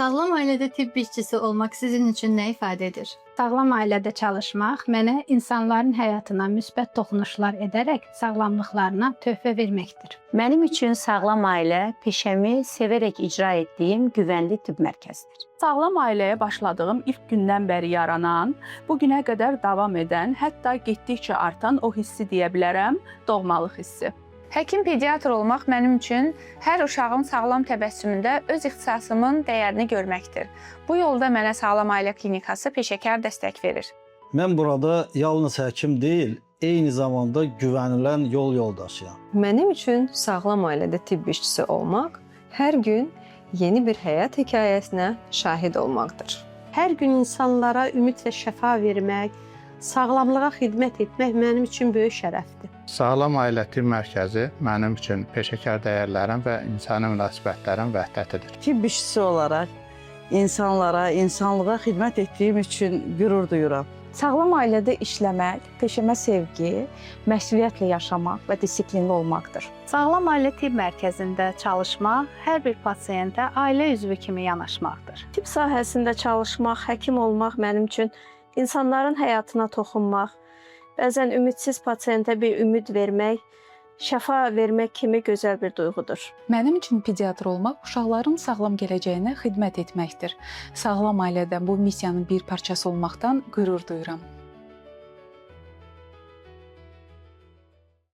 Sağlam ailədə tibb işçisi olmaq sizin üçün nə ifadə edir? Sağlam ailədə çalışmaq mənə insanların həyatına müsbət toxunuşlar edərək sağlamlıqlarına töhfə verməkdir. Mənim üçün sağlam ailə peşəmi sevərək icra etdiyim güvənli tibb mərkəzidir. Sağlam ailəyə başladığım ilk gündən bəri yaranan, bu günə qədər davam edən, hətta getdikcə artan o hissi deyə bilərəm, doğmalıq hissi. Həkim pediatr olmaq mənim üçün hər uşağın sağlam təbəssümündə öz ixtisasımın dəyərini görməkdir. Bu yolda mənə Sağlam Ailə Klinikası peşəkar dəstək verir. Mən burada yalnız həkim deyil, eyni zamanda güvənilən yol yoldaşıyam. Mənim üçün sağlam ailədə tibb işçisi olmaq hər gün yeni bir həyat hekayəsinə şahid olmaqdır. Hər gün insanlara ümid və şəfa vermək, sağlamlığa xidmət etmək mənim üçün böyük şərəfdir. Sağlam ailə tibb mərkəzi mənim üçün peşəkar dəyərlərin və insani münasibətlərin vəhdətidir. Tibb işçisi olaraq insanlara, insanlığa xidmət etdiyim üçün qürur duyuram. Sağlam ailədə işləmək, peşəmə sevgi, məsuliyyətlə yaşamaq və disiplinli olmaqdır. Sağlam ailə tibb mərkəzində çalışmaq hər bir pasiyentə ailə üzvü kimi yanaşmaqdır. Tibb sahəsində çalışmaq, həkim olmaq mənim üçün insanların həyatına toxunmaq, bəzən ümidsiz pasiyentə bir ümid vermək, şəfa vermək kimi gözəl bir duyğudur. Mənim üçün pediatr olmaq uşaqların sağlam gələcəyinə xidmət etməkdir. Sağlam ailədə bu missiyanın bir parçası olmaqdan qürur duyuram.